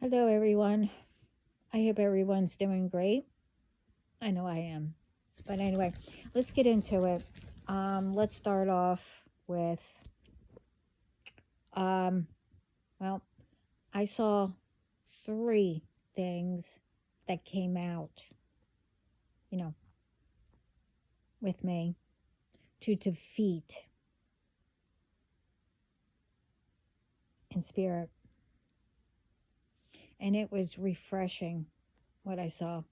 Hello, everyone. I hope everyone's doing great. I know I am. But anyway, let's get into it. Let's start off with, um, well, I saw three things that came out, you know, with me to defeat in spirit. And it was refreshing what I saw.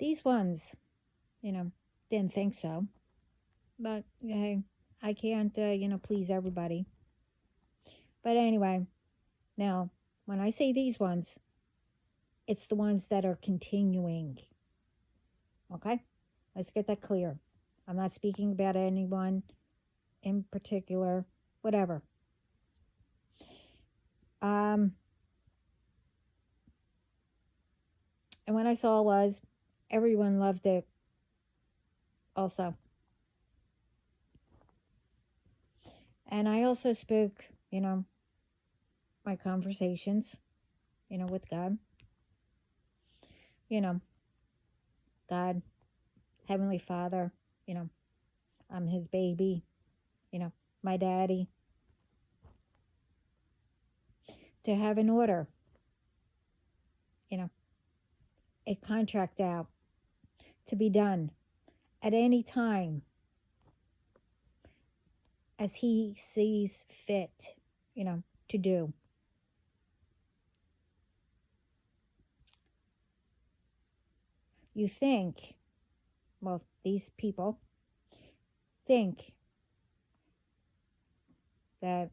These ones, you know, didn't think so. But hey, I can't, please everybody. But anyway, now, when I say these ones, it's the ones that are continuing. Okay? Let's get that clear. I'm not speaking about anyone in particular, whatever. Um, and what I saw was everyone loved it also. And I also spoke, my conversations, with God. You know, God, Heavenly Father, you know, I'm his baby, my daddy, to have an order, you know, a contract out to be done at any time as he sees fit, to do. You think, well, these people think that,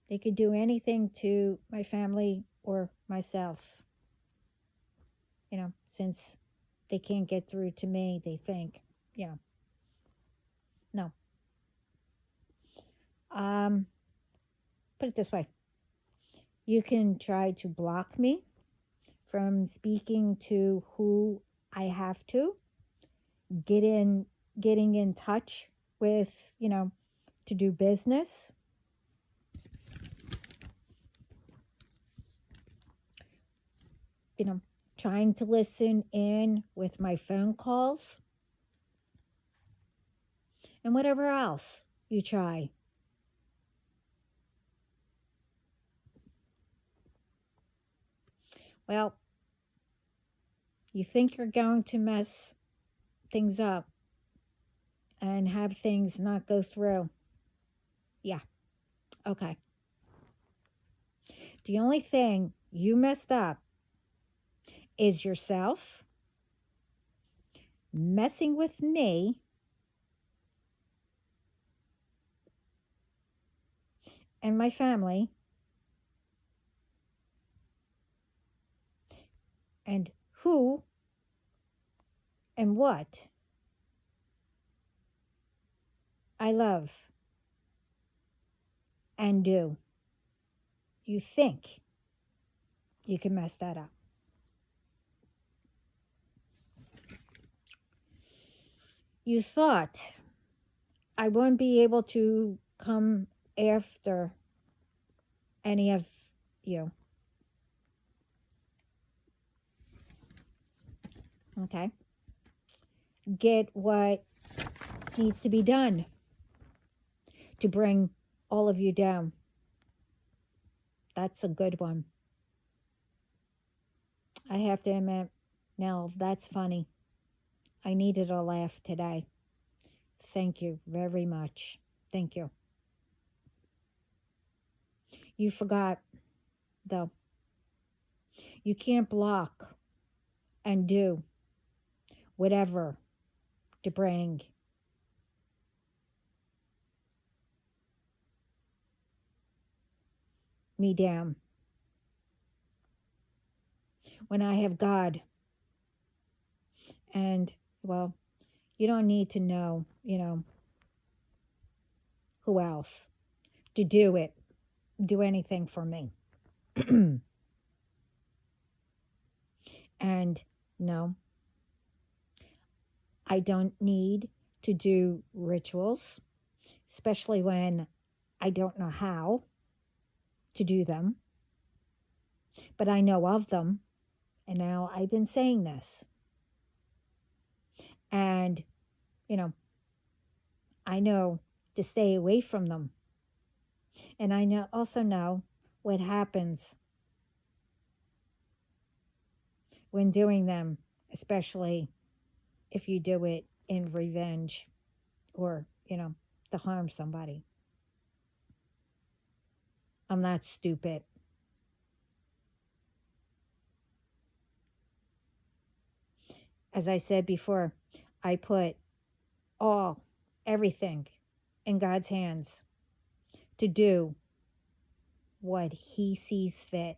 they could do anything to my family or myself, since they can't get through to me, they think, no. Put it this way. You can try to block me from speaking to who I have to, getting in touch with, to do business. Trying to listen in with my phone calls and whatever else you try. Well, you think you're going to mess things up and have things not go through. Yeah, okay. The only thing you messed up is yourself messing with me and my family and who and what I love and do. You think you can mess that up. You thought I won't be able to come after any of you. Okay? Get what needs to be done to bring all of you down. That's a good one. I have to admit, now that's funny. I needed a laugh today. Thank you very much. Thank you. You forgot, though. You can't block and do whatever to bring me down. When I have God, and, well, you don't need to know, who else to do anything for me. And no, I don't need to do rituals, especially when I don't know how. to do them, but I know of them. And now I've been saying this. And, you know, I know to stay away from them. And I also know what happens when doing them, especially if you do it in revenge or, to harm somebody. I'm not stupid. As I said before, I put everything in God's hands to do what He sees fit.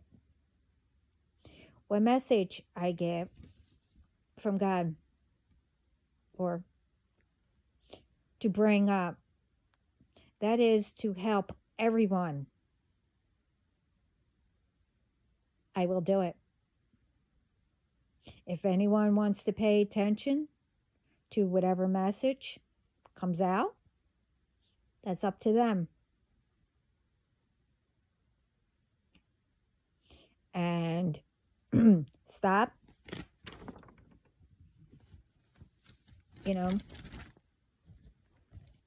What message I get from God or to bring up, that is to help everyone, I will do it. If anyone wants to pay attention to whatever message comes out, that's up to them. And stop,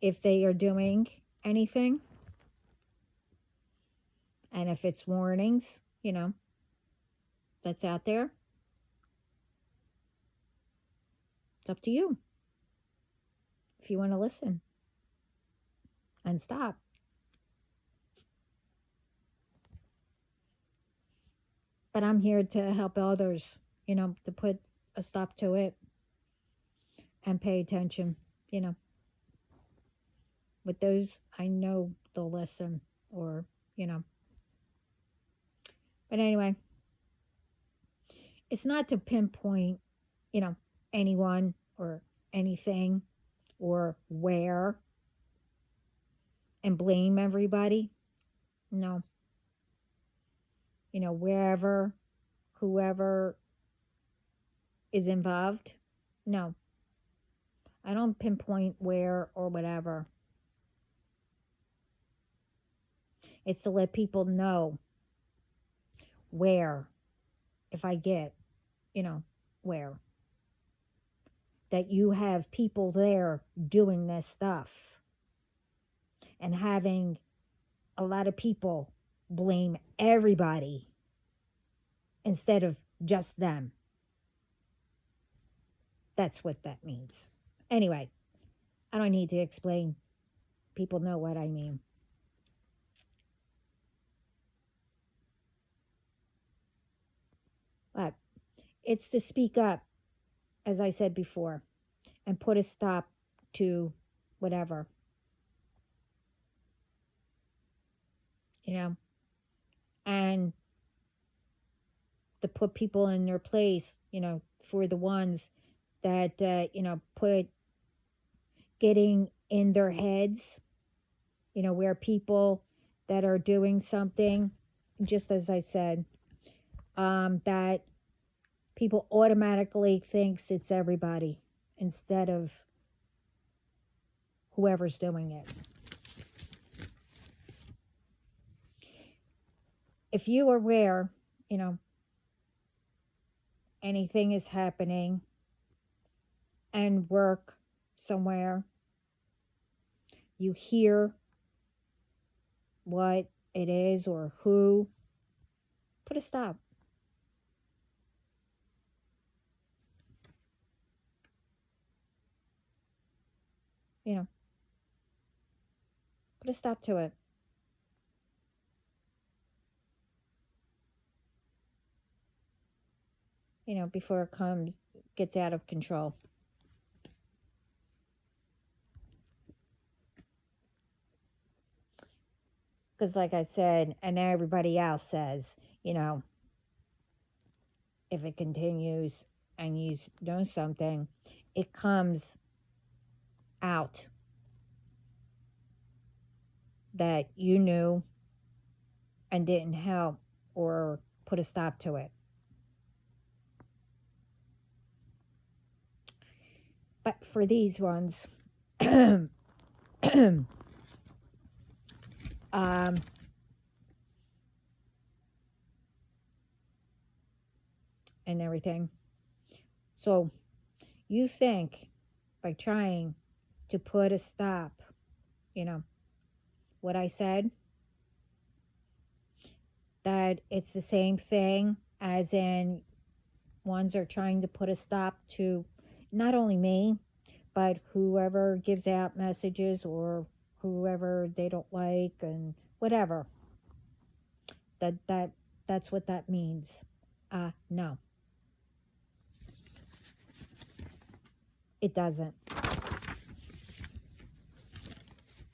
if they are doing anything, and if it's warnings, that's out there, it's up to you if you want to listen and stop. But I'm here to help others, to put a stop to it and pay attention, With those, I know they'll listen or, But anyway, it's not to pinpoint, anyone or anything or where and blame everybody. No. Wherever, whoever is involved. No. I don't pinpoint where or whatever. It's to let people know where, if I get, where. That you have people there doing this stuff. And having a lot of people blame everybody instead of just them. That's what that means. Anyway, I don't need to explain. People know what I mean. But it's to speak up, as I said before, and put a stop to whatever. And to put people in their place, for the ones that, put getting in their heads, where people that are doing something, just as I said, that people automatically thinks it's everybody instead of whoever's doing it. If you are aware, anything is happening and work somewhere, you hear what it is or who, put a stop. Put a stop to it. Before it gets out of control. Because like I said, and everybody else says, if it continues and you know something, it comes out that you knew and didn't help or put a stop to it. But for these ones, and everything. So you think by trying to put a stop, you know, what I said, that it's the same thing as in ones are trying to put a stop to not only me, but whoever gives out messages or whoever they don't like and whatever. That's what that means. No, it doesn't.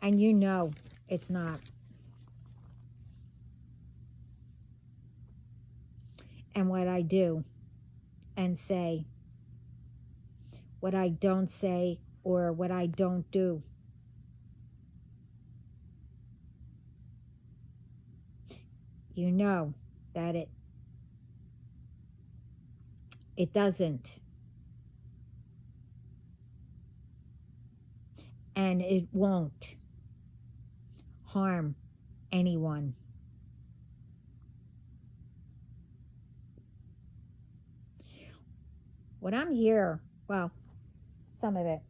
And you know it's not. And what I do and say, what I don't say or what I don't do, you know that it doesn't, and it won't harm anyone. When I'm here, well, some of it,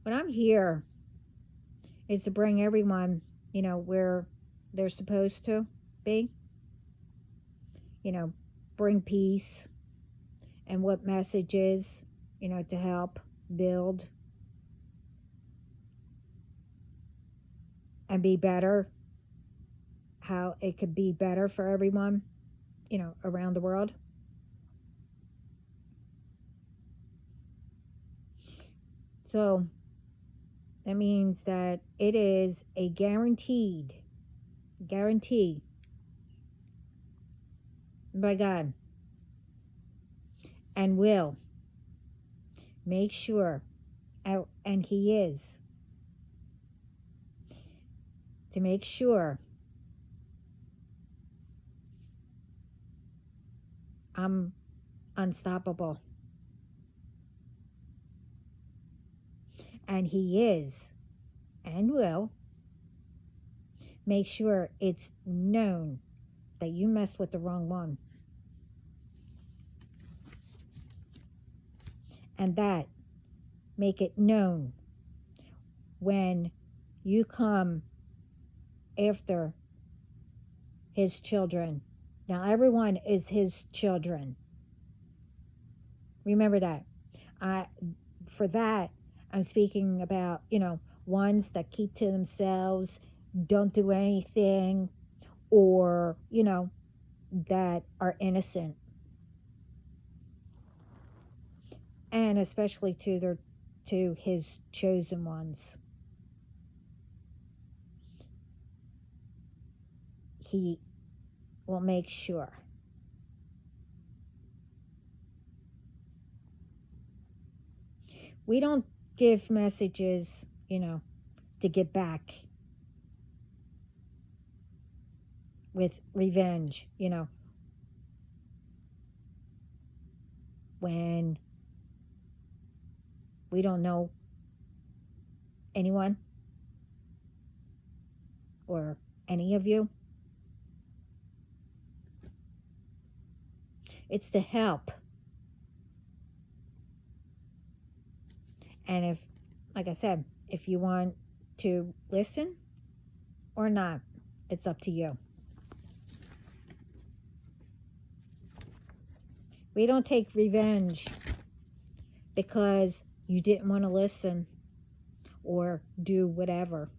when I'm here is to bring everyone, where they're supposed to be, bring peace and what messages, to help build and be better, how it could be better for everyone, around the world. So that means that it is a guarantee by God, and will make sure, and He is, to make sure I'm unstoppable. And He is and will make sure it's known that you messed with the wrong one. And that make it known when you come after His children. Now, everyone is His children. Remember that. For that, I'm speaking about, ones that keep to themselves, don't do anything, or, that are innocent. And especially to His chosen ones. He will make sure. We don't give messages, to get back with revenge, when we don't know anyone or any of you. It's to help. And if, like I said, if you want to listen or not, it's up to you. We don't take revenge because you didn't want to listen or do whatever.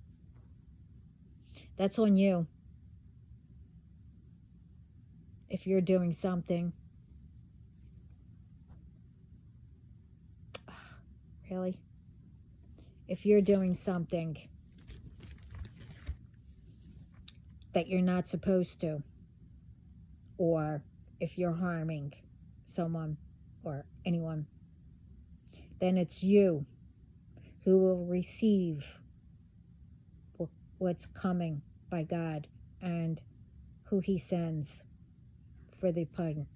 That's on you. If you're doing something. Really? If you're doing something that you're not supposed to, or if you're harming someone or anyone, then it's you who will receive what's coming by God and who He sends for the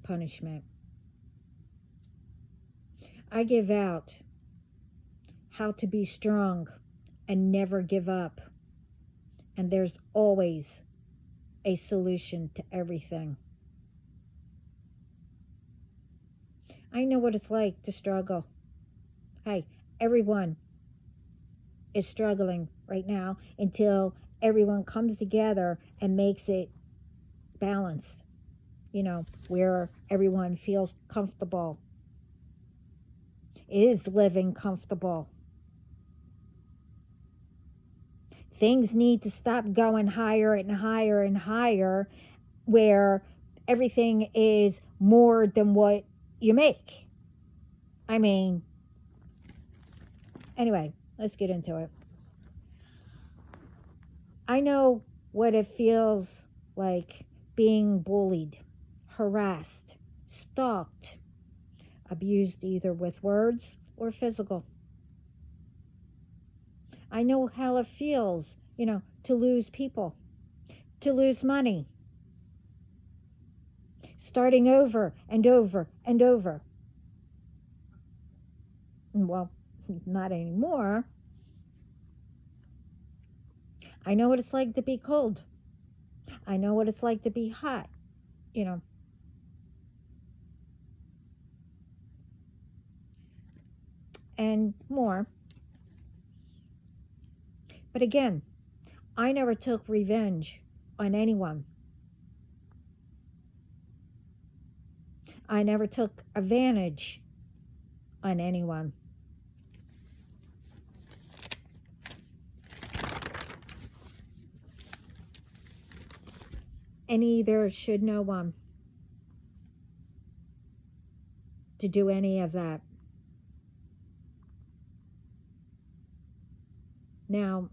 punishment. I give out how to be strong and never give up. And there's always a solution to everything. I know what it's like to struggle. Hey, everyone is struggling right now until everyone comes together and makes it balanced, where everyone feels comfortable, is living comfortable. Things need to stop going higher and higher and higher, where everything is more than what you make. I mean, anyway, let's get into it. I know what it feels like being bullied, harassed, stalked, abused either with words or physical. I know how it feels, to lose people, to lose money, starting over and over and over. Well, not anymore. I know what it's like to be cold. I know what it's like to be hot, and more. But again, I never took revenge on anyone. I never took advantage on anyone. And neither should no one to do any of that. Now,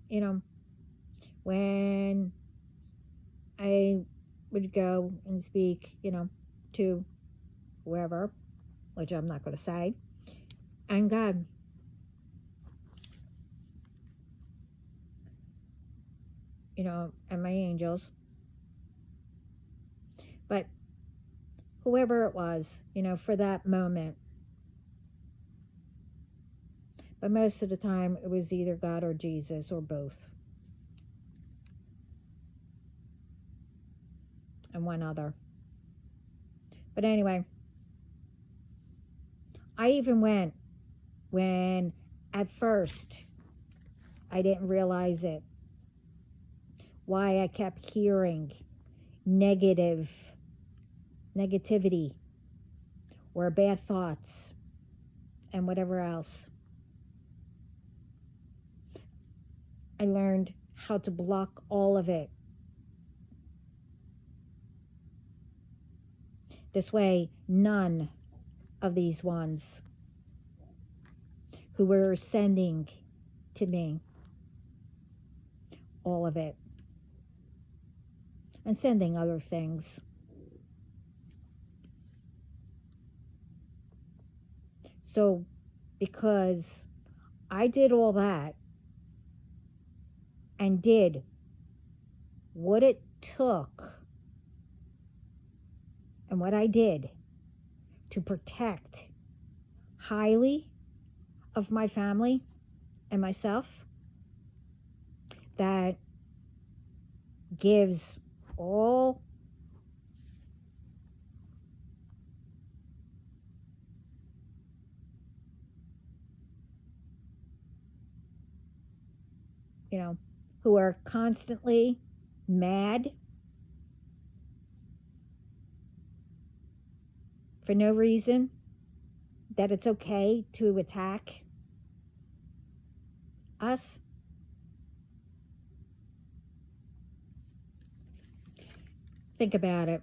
when I would go and speak, to whoever, which I'm not going to say, and God, and my angels, but whoever it was, for that moment. But most of the time, it was either God or Jesus or both. And one other. But anyway, I even went when at first I didn't realize it, why I kept hearing negativity or bad thoughts and whatever else. I learned how to block all of it. This way, none of these ones who were sending to me all of it and sending other things. So, because I did all that and did what it took and what I did to protect highly of my family and myself, that gives all who are constantly mad for no reason, that it's okay to attack us. Think about it.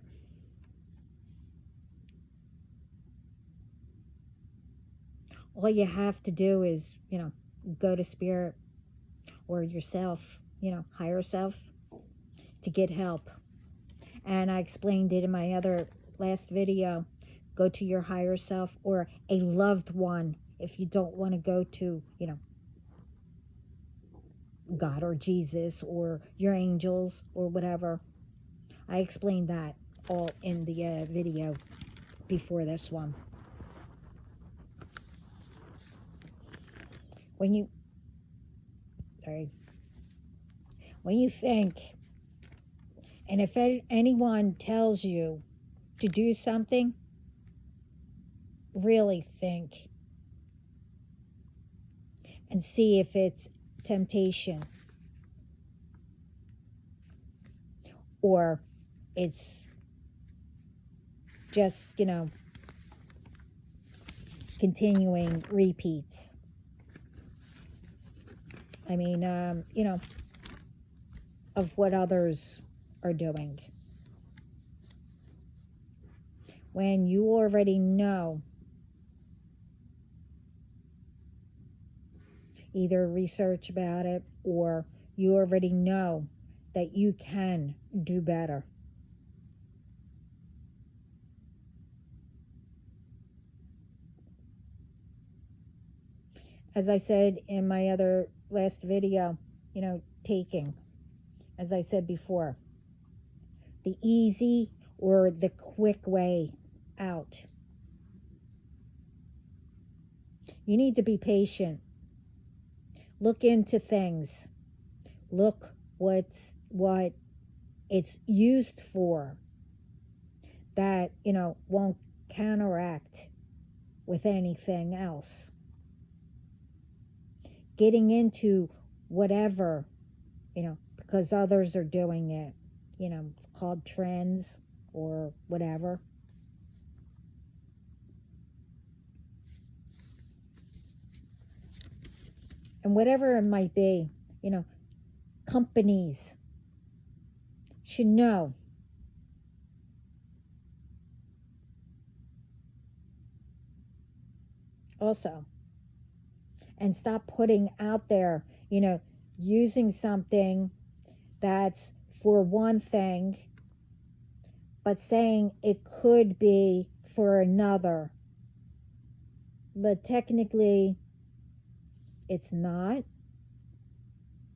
All you have to do is, go to spirit or yourself, higher self, to get help. And I explained it in my other last video. Go to your higher self or a loved one if you don't want to go to, God or Jesus or your angels or whatever. I explained that all in the video before this one. When you think, and if anyone tells you to do something, really think and see if it's temptation or it's just, continuing repeats. I mean, of what others are doing. When you already know, either research about it or you already know that you can do better. As I said in my other last video, taking, as I said before, the easy or the quick way out. You need to be patient. Look into things. Look what it's used for that, won't counteract with anything else. Getting into whatever, because others are doing it, it's called trends or whatever. And whatever it might be, companies should know also, and stop putting out there, using something that's for one thing, but saying it could be for another. But technically, it's not.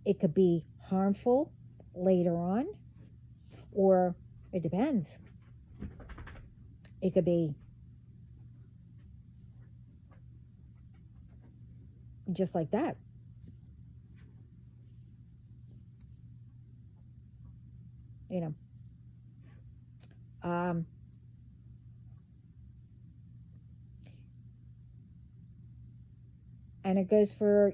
It could be harmful later on, or it depends. It could be just like that. And it goes for,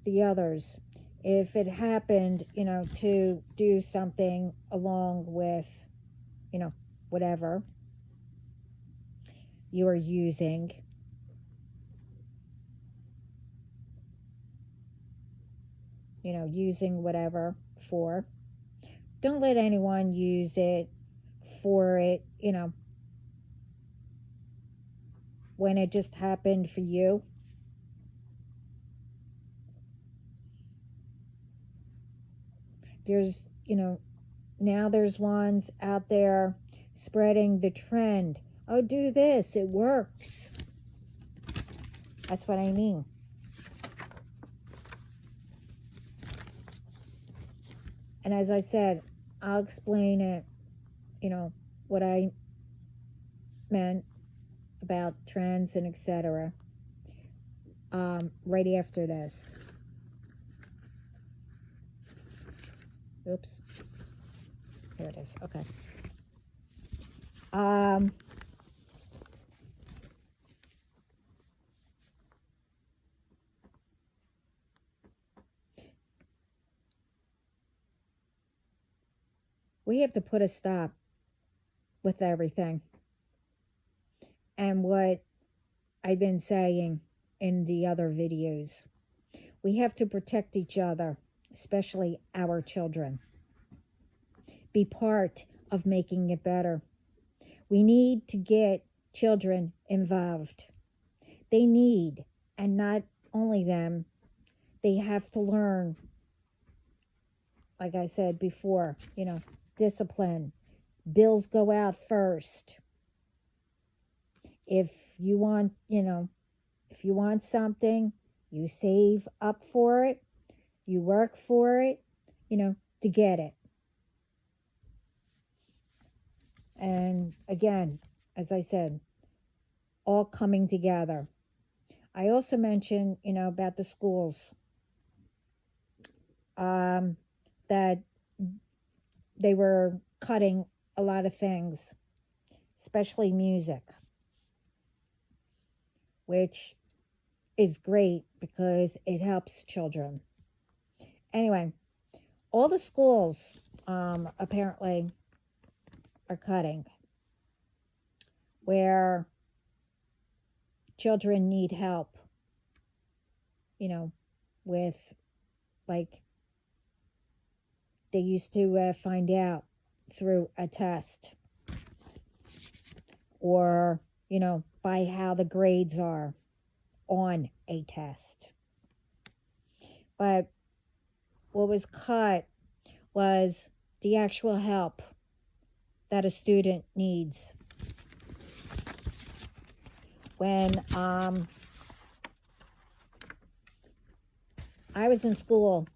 the others. If it happened, to do something along with, whatever you are using, using whatever for, don't let anyone use it for it, when it just happened for you. There's, now there's ones out there spreading the trend. Oh, do this, it works. That's what I mean. And as I said, I'll explain it, what I meant about trends and etc. Right after this. Oops. Here it is. Okay. We have to put a stop with everything. And what I've been saying in the other videos, we have to protect each other, especially our children. Be part of making it better. We need to get children involved. They need, and not only them, they have to learn, like I said before, discipline. Bills go out first. If you want, if you want something, you save up for it, you work for it, to get it. And again, as I said, all coming together. I also mentioned, about the schools, that they were cutting a lot of things, especially music. which is great because it helps children. Anyway, all the schools apparently are cutting where children need help, with, like, they used to find out through a test, or, by how the grades are on a test. But what was cut was the actual help that a student needs. When I was in school,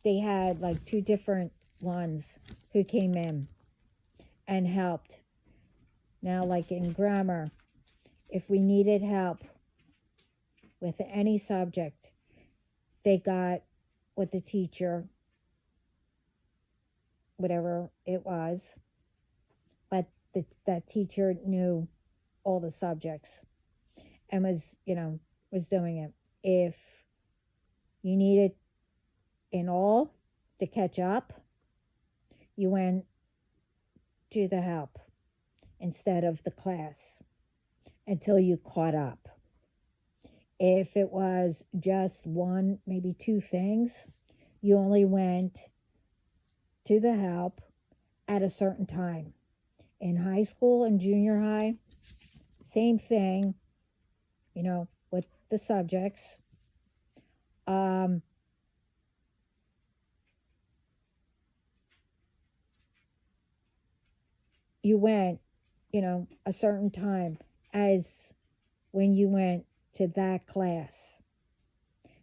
they had like 2 different ones who came in and helped. Now, like in grammar, if we needed help with any subject, they got what the teacher, whatever it was, but that teacher knew all the subjects and was doing it. If you needed in all to catch up, you went to the help instead of the class until you caught up. If it was just 1, maybe 2 things, you only went to the help at a certain time. In high school and junior high, same thing, with the subjects. You went, a certain time as when you went to that class.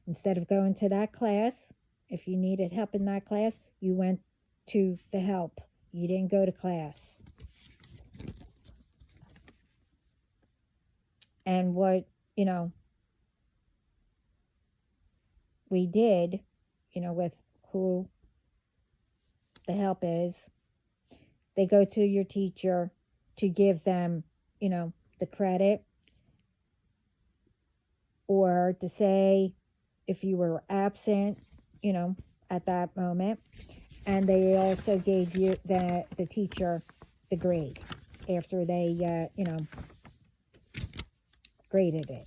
Instead of going to that class, if you needed help in that class, you went to the help. You didn't go to class. And what, we did, with who the help is, they go to your teacher to give them, the credit, or to say if you were absent, at that moment. And they also gave you the teacher the grade after they, graded it.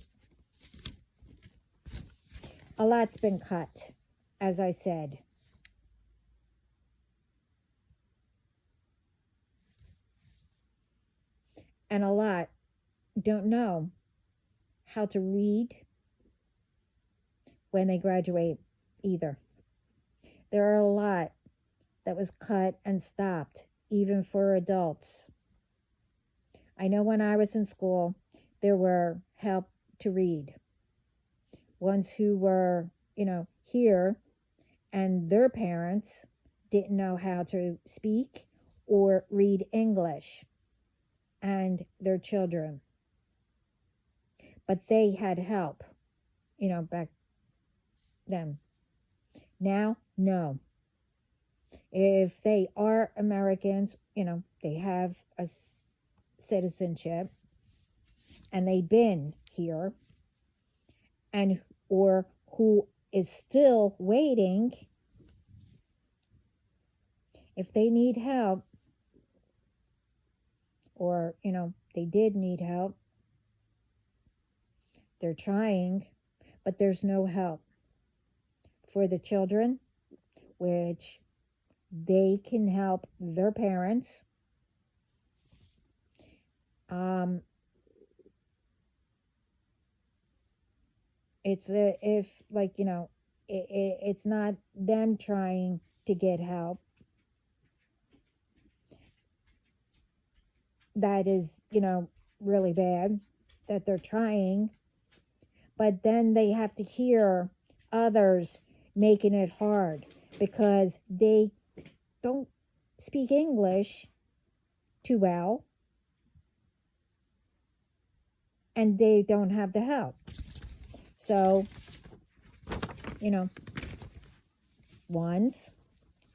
A lot's been cut, as I said. And a lot don't know how to read when they graduate either. There are a lot that was cut and stopped, even for adults. I know when I was in school, there were help to read. Ones who were, here, and their parents didn't know how to speak or read English, and their children. But they had help, back then. Now, no. If they are Americans, they have a citizenship and they've been here, and or who is still waiting, if they need help, or they did need help, they're trying, but there's no help for the children, which they can help their parents. It's it's not them trying to get help. That is, really bad that they're trying, but then they have to hear others making it hard because they don't speak English too well and they don't have the help. So, ones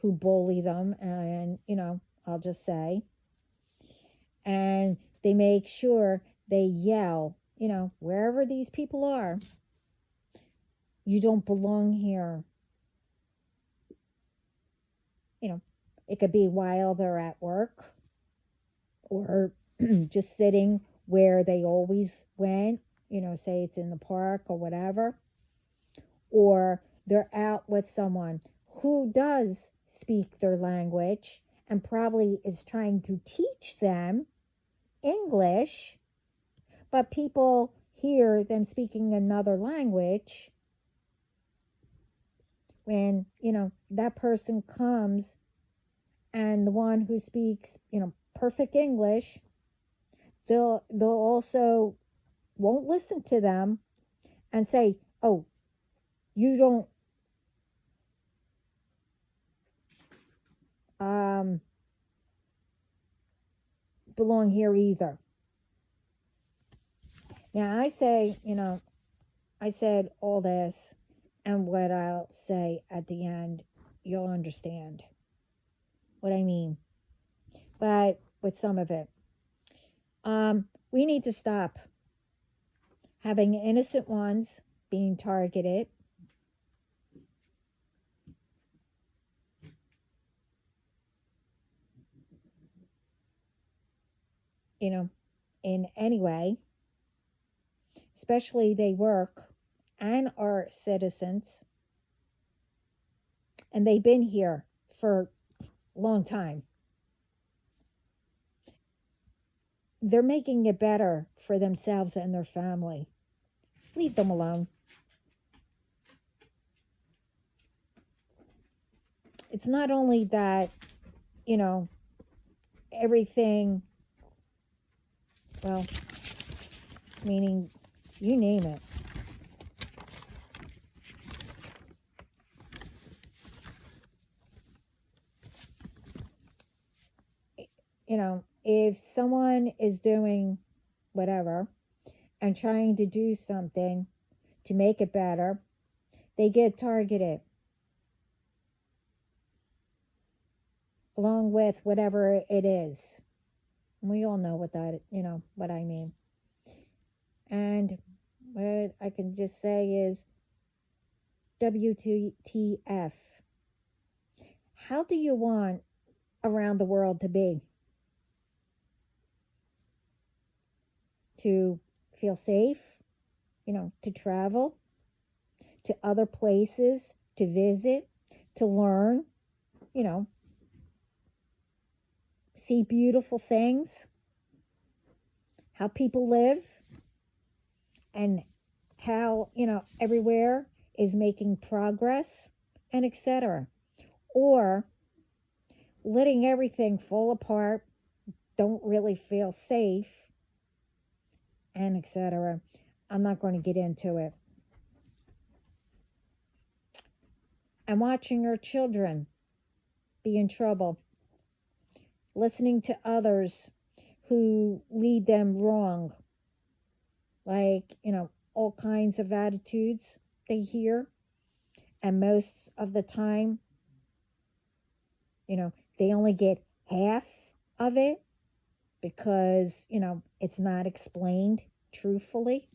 who bully them, and, I'll just say, and they make sure they yell wherever these people are, you don't belong here. It could be while they're at work, or just sitting where they always went, say it's in the park or whatever, or they're out with someone who does speak their language and probably is trying to teach them English, but people hear them speaking another language when, that person comes, and the one who speaks, perfect English, they'll also won't listen to them and say, "Oh, you don't belong here either." Now, I said all this, and what I'll say at the end, you'll understand what I mean. But with some of it, we need to stop having innocent ones being targeted. In any way, especially they work and are citizens, and they've been here for a long time. They're making it better for themselves and their family. Leave them alone. It's not only that, everything, well, meaning you name it. If someone is doing whatever and trying to do something to make it better, they get targeted along with whatever it is. We all know what that, what I mean. And what I can just say is WTF. How do you want around the world to be? To feel safe, to travel to other places, to visit, to learn, see beautiful things, how people live, and how, everywhere is making progress, and etc. Or letting everything fall apart, don't really feel safe, and etc. I'm not going to get into it. And watching our children be in trouble, listening to others who lead them wrong, like, all kinds of attitudes they hear, and most of the time, they only get half of it because, it's not explained truthfully.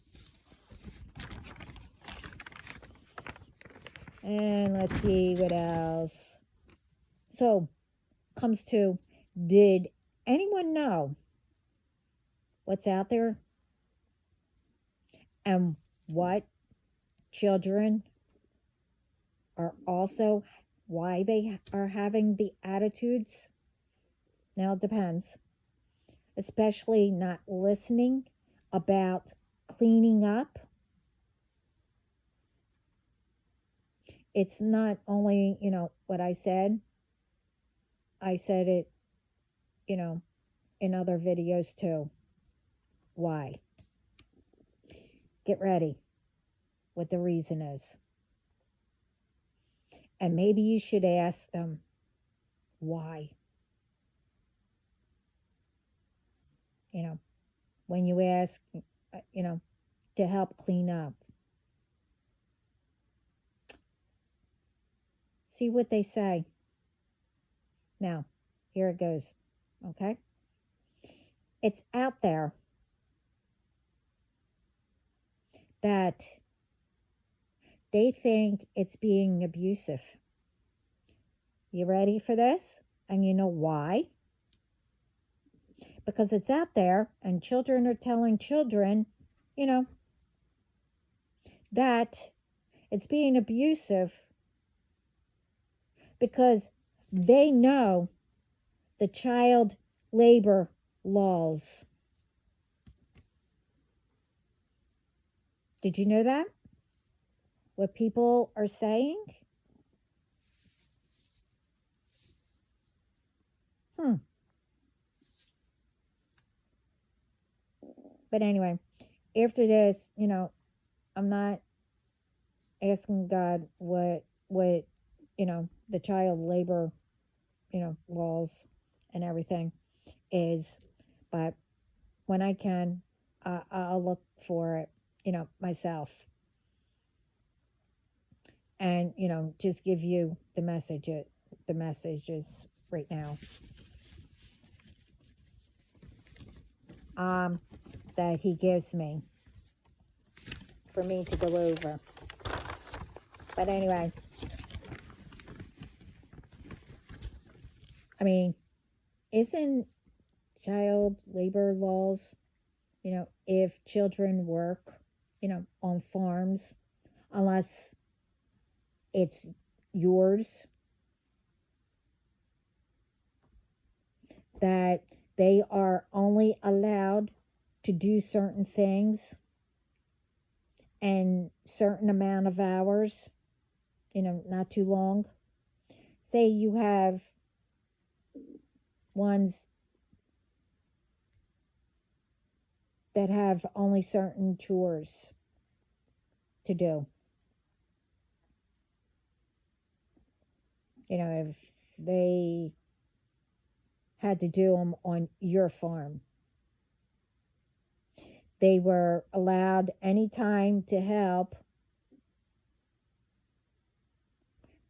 And let's see what else. So, comes to, did anyone know what's out there and what children are also, why they are having the attitudes? Now, it depends. Especially not listening about cleaning up. It's not only, what I said it, in other videos too. Why? Get ready what the reason is. And maybe you should ask them why. When you ask, to help clean up. See what they say. Now, here it goes. Okay? It's out there. that they think it's being abusive. You ready for this? And you know why? Because it's out there and children are telling children, you know, that it's being abusive because they know the child labor laws. Did you know that? What people are saying? But anyway, after this, I'm not asking God what the child labor, laws and everything is, but when I can, I'll look for it, myself, and just give you the messages right now that He gives me for me to go over. But anyway, I mean, isn't child labor laws, if children work, on farms, unless it's yours, that they are only allowed to do certain things and certain amount of hours, not too long. Say you have ones that have only certain chores to do. If they had to do them on your farm, they were allowed any time to help,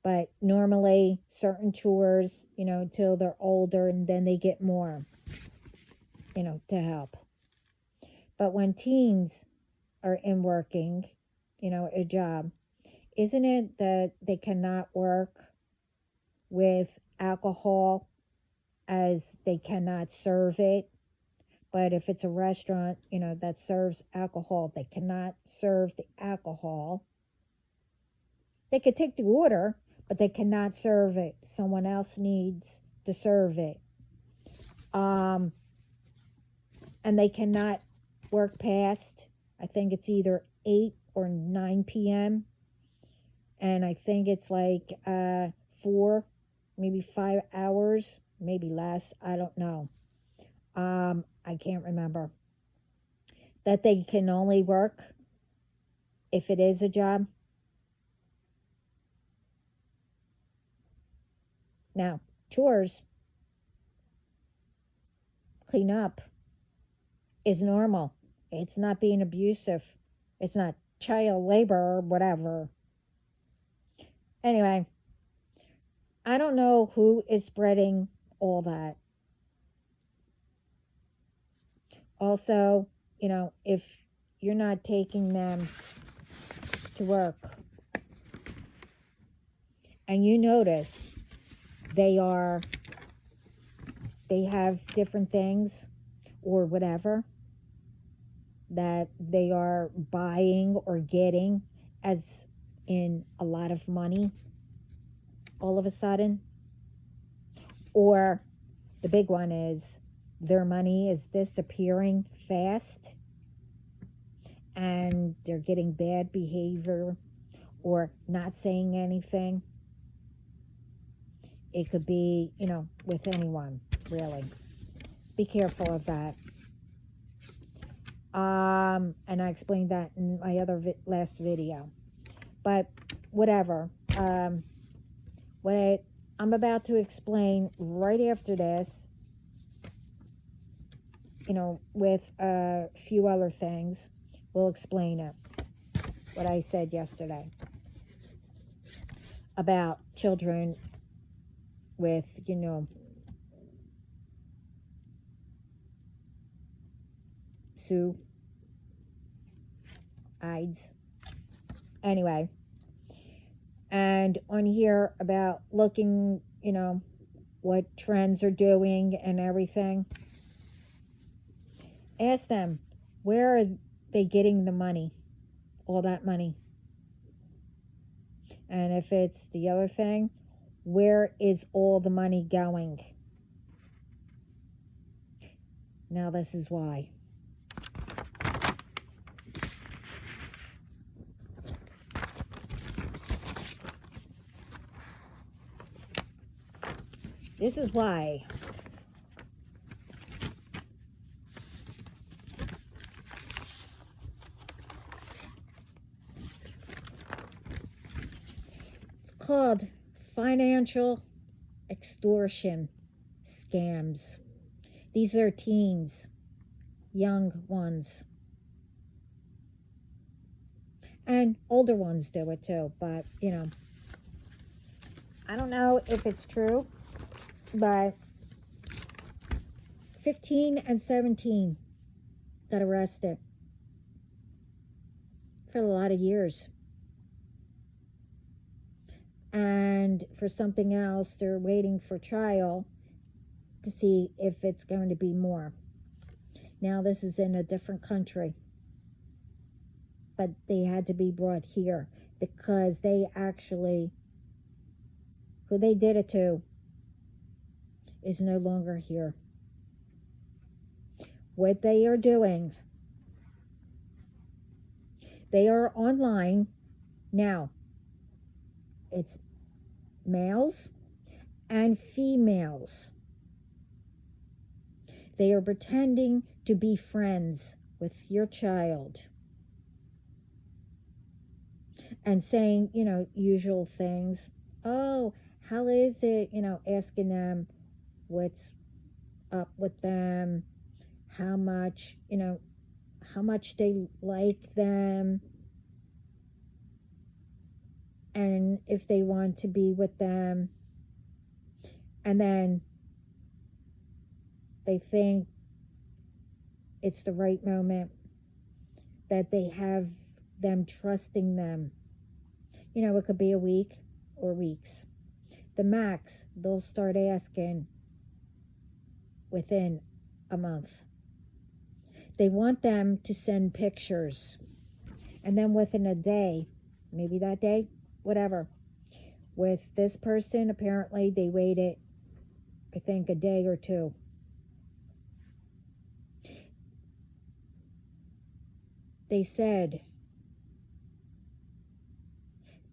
but normally certain chores, until they're older, and then they get more, to help. But when teens are in working, a job, isn't it that they cannot work with alcohol, as they cannot serve it? But if it's a restaurant, that serves alcohol, they cannot serve the alcohol. They could take the order, but they cannot serve it. Someone else needs to serve it. And they cannot work past, I think it's either 8 or 9 p.m. And I think it's like 4, maybe 5 hours, maybe less. I don't know. I can't remember. That they can only work if it is a job. Now, chores, clean up, is normal. It's not being abusive. It's not child labor or whatever. Anyway, I don't know who is spreading all that. Also, if you're not taking them to work and you notice they have different things or whatever that they are buying or getting, as in a lot of money all of a sudden, or the big one is their money is disappearing fast and they're getting bad behavior or not saying anything. It could be, with anyone, really. Be careful of that. And I explained that in my other last video. But whatever. What I'm about to explain right after this, with a few other things, will explain it. What I said yesterday about children with, Sue, Ides. Anyway, and on here about looking, what trends are doing and everything. Ask them, where are they getting the money? All that money. And if it's the other thing, where is all the money going? Now this is why. This is why. It's called financial extortion scams. These are teens, young ones. And older ones do it too, but, I don't know if it's true, but 15 and 17 got arrested for a lot of years. And for something else, they're waiting for trial to see if it's going to be more. Now, this is in a different country, but they had to be brought here because they actually, who they did it to, is no longer here. What they are doing, they are online now. It's males and females. They are pretending to be friends with your child and saying, usual things. Oh, how is it? Asking them what's up with them, how much they like them, and if they want to be with them. And then they think it's the right moment, that they have them trusting them. It could be a week or weeks. The max, they'll start asking within a month. They want them to send pictures. And then within a day, maybe that day, whatever. With this person, apparently they waited, I think, a day or two. They said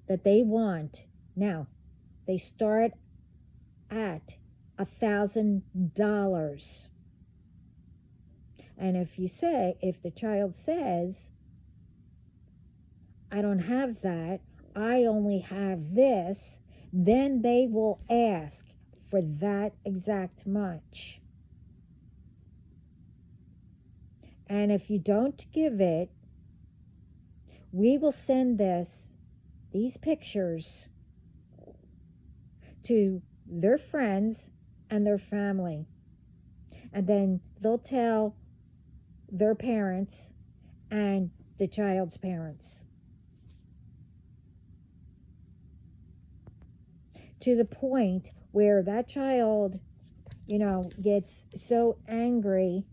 that they want, now, they start at $1,000. And if the child says, I don't have that, I only have this, then they will ask for that exact much. And if you don't give it, we will send these pictures to their friends and their family. And then they'll tell their parents and the child's parents. To the point where that child, gets so angry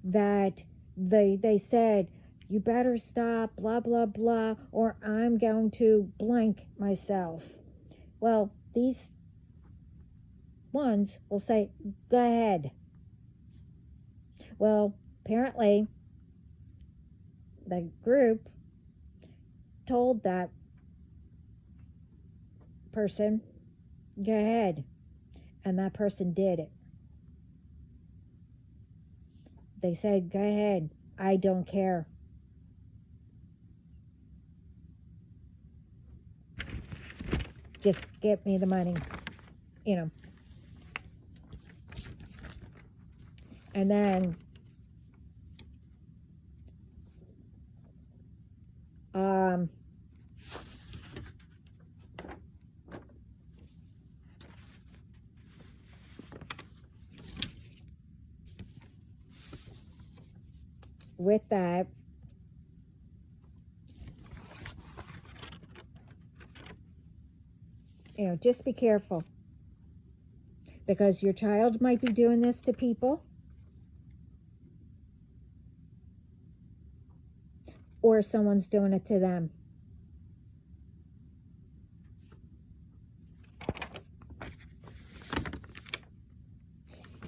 that they said, you better stop, blah, blah, blah, or I'm going to blank myself. Well, these ones will say, go ahead. Well, apparently, the group told that person, go ahead. And that person did it. They said, go ahead. I don't care. Just get me the money, And then with that, just be careful, because your child might be doing this to people, or someone's doing it to them.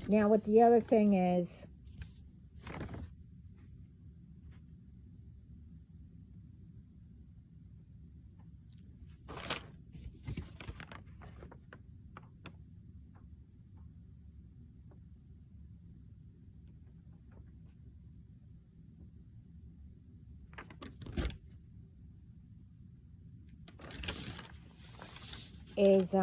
Now, what the other thing is, is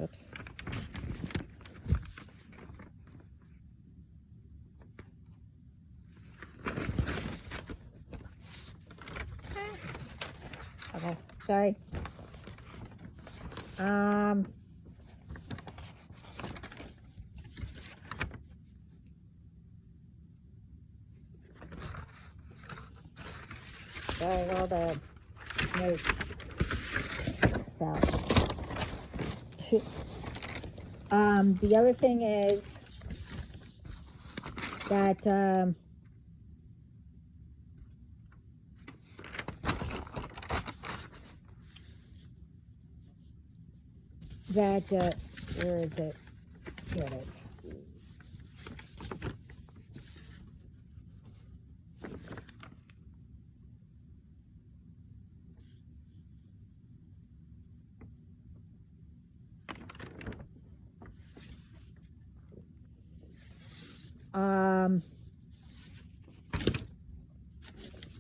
oops. Okay, sorry. Sorry, all the notes fell. The other thing is that where is it? Here it is.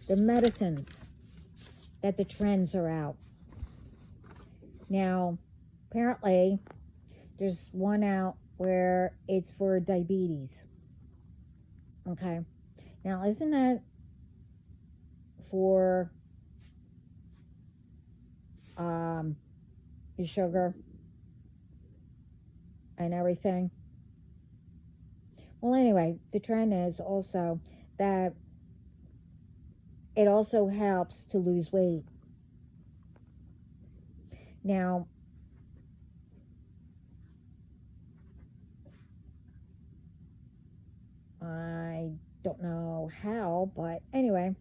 The medicines that the trends are out. Now, apparently, there's one out where it's for diabetes. Okay. Now, isn't that for your sugar and everything? Well, anyway, the trend is also that it also helps to lose weight. Now, I don't know how, but anyway,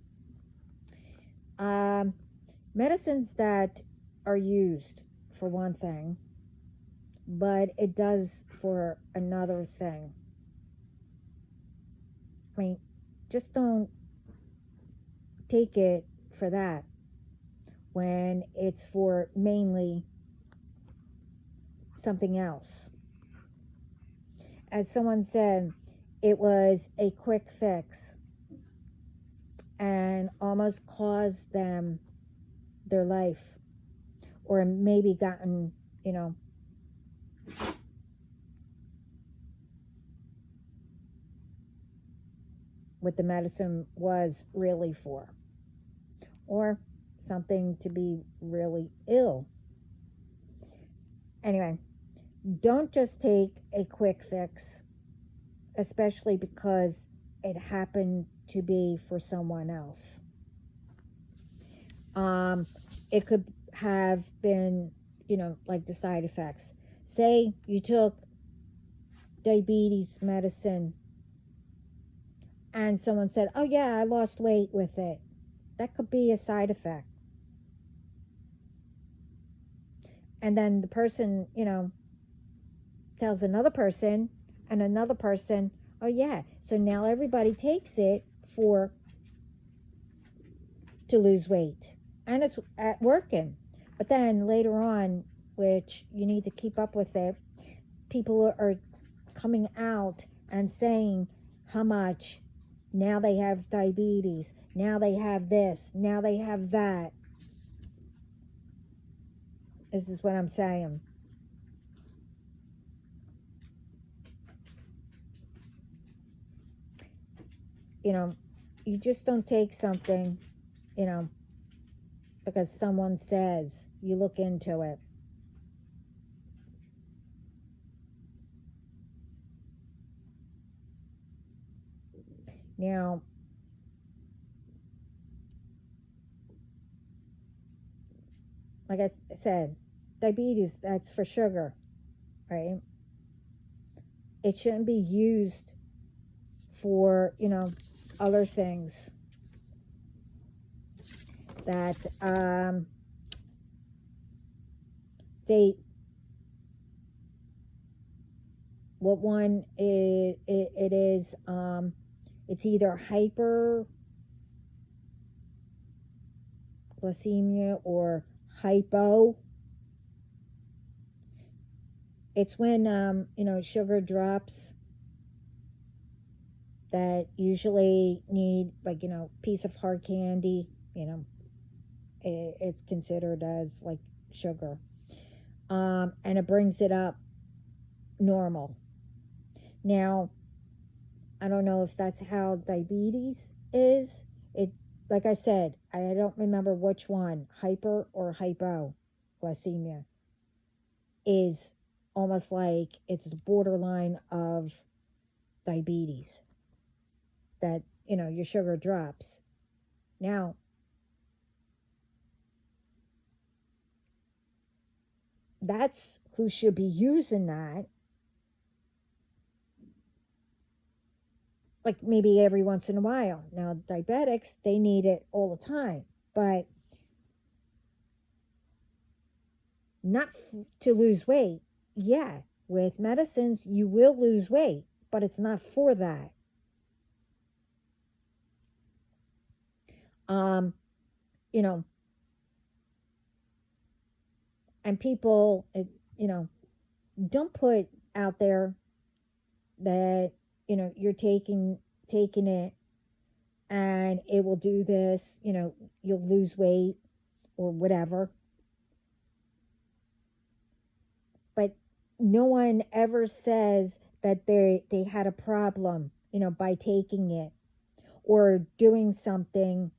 medicines that are used for one thing, but it does for another thing. I mean, just don't take it for that when it's for mainly something else. As someone said, it was a quick fix and almost caused them their life, or maybe gotten, what the medicine was really for, or something to be really ill. Anyway, don't just take a quick fix, especially because it happened to be for someone else. It could have been, like the side effects. Say you took diabetes medicine and someone said, oh yeah, I lost weight with it. That could be a side effect. And then the person, tells another person and another person, oh yeah, so now everybody takes it to lose weight. And it's working. But then later on, which you need to keep up with it, people are coming out and saying how much now they have diabetes, now they have this, now they have that. This is what I'm saying. you know, you just don't take something, you know, because someone says. You look into it. Now, like I said, diabetes, that's for sugar, right? It shouldn't be used for, other things that, say, what one it is, it's either hyperglycemia or hypo. It's when, sugar drops that usually need, like, piece of hard candy, it's considered as like sugar. And it brings it up normal. Now, I don't know if that's how diabetes is. It, like I said, I don't remember which one, hyper or hypoglycemia, is almost like it's the borderline of diabetes, that, your sugar drops. Now, that's who should be using that. Like maybe every once in a while. Now, diabetics, they need it all the time, but not to lose weight. Yeah, with medicines, you will lose weight, but it's not for that. Um, you know, and people, don't put out there that, you're taking it and it will do this, you'll lose weight or whatever. But no one ever says that they had a problem, by taking it or doing something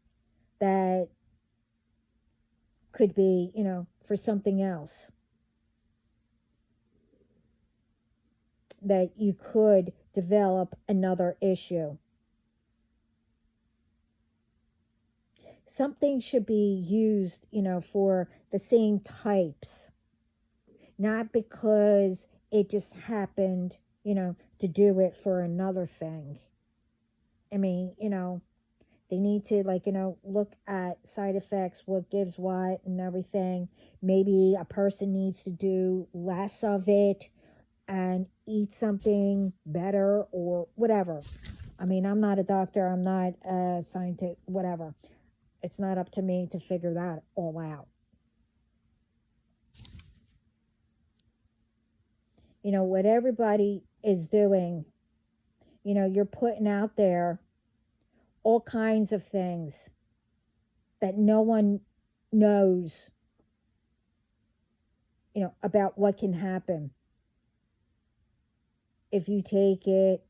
that could be, for something else, that you could develop another issue. Something should be used, for the same types, not because it just happened, to do it for another thing. I mean, they need to, like, look at side effects, what gives what and everything. Maybe a person needs to do less of it and eat something better or whatever. I mean, I'm not a doctor, I'm not a scientist, whatever. It's not up to me to figure that all out. What everybody is doing, you're putting out there all kinds of things that no one knows, about what can happen if you take it,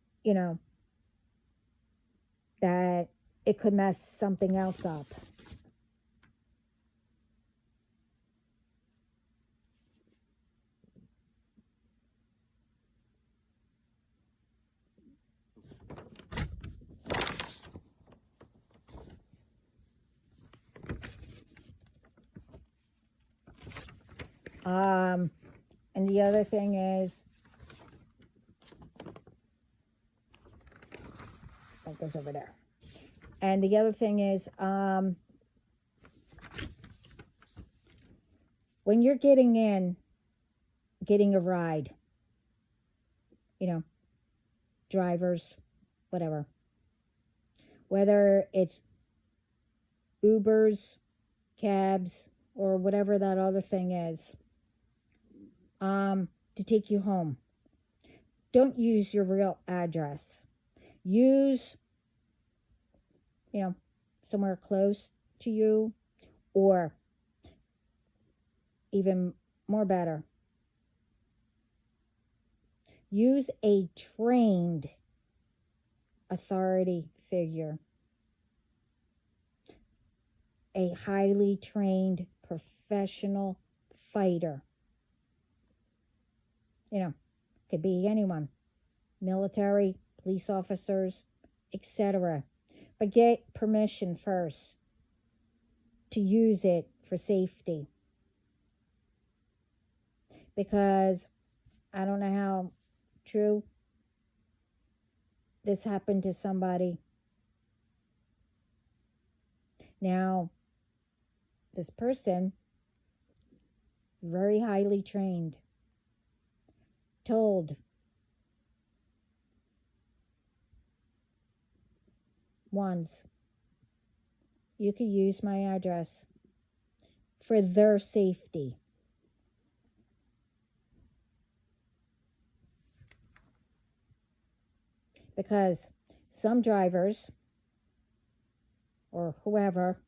that it could mess something else up. And the other thing is, that goes over there. And the other thing is, when you're getting a ride, drivers, whatever, whether it's Ubers, cabs, or whatever that other thing is, to take you home, don't use your real address. Use, somewhere close to you, or even more better, use a trained authority figure, a highly trained professional fighter. You know, could be anyone, military, police officers, etc. But get permission first to use it for safety. Because I don't know how true this happened to somebody. Now, this person, very highly trained, told once, you could use my address for their safety. Because some drivers or whoever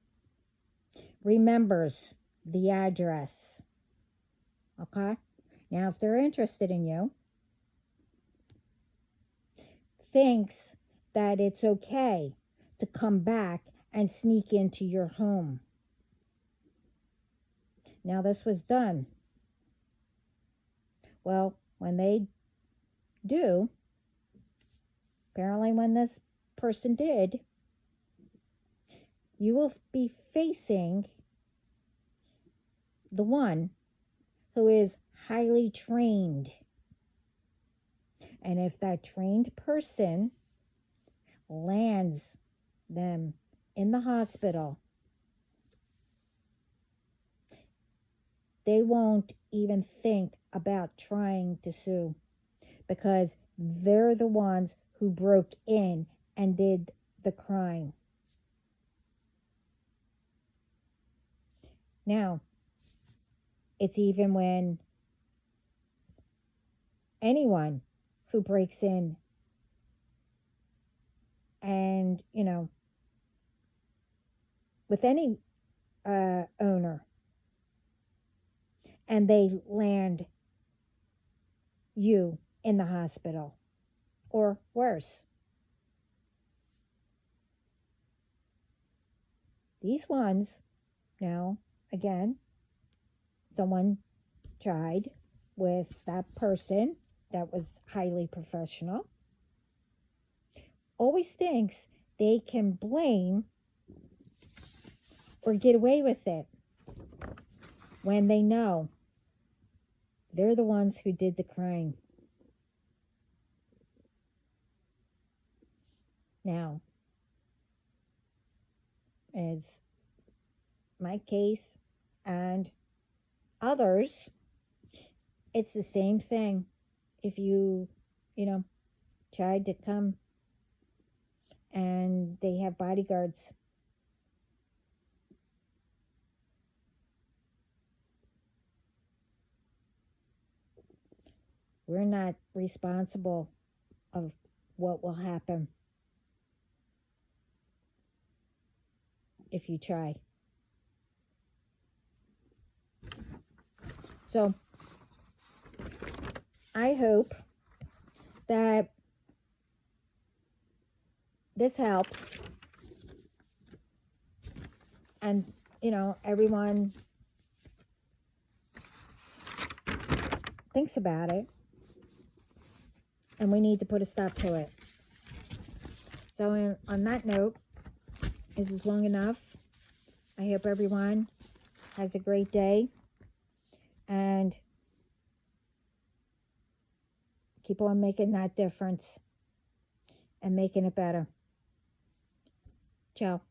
remembers the address. Okay? Now, if they're interested in you, thinks that it's okay to come back and sneak into your home. Now, this was done. Well, when they do, apparently when this person did, you will be facing the one who is highly trained. And if that trained person lands them in the hospital, they won't even think about trying to sue, because they're the ones who broke in and did the crime. Now, it's even when anyone who breaks in and, with any owner, and they land you in the hospital, or worse. These ones, now, again, someone tried with that person that was highly professional, always thinks they can blame or get away with it when they know they're the ones who did the crime. Now, as my case and others, it's the same thing. If you tried to come and they have bodyguards, we're not responsible of what will happen if you try. So, I hope that this helps, and everyone thinks about it, and we need to put a stop to it. So on that note, this is long enough. I hope everyone has a great day, and keep on making that difference and making it better. Ciao.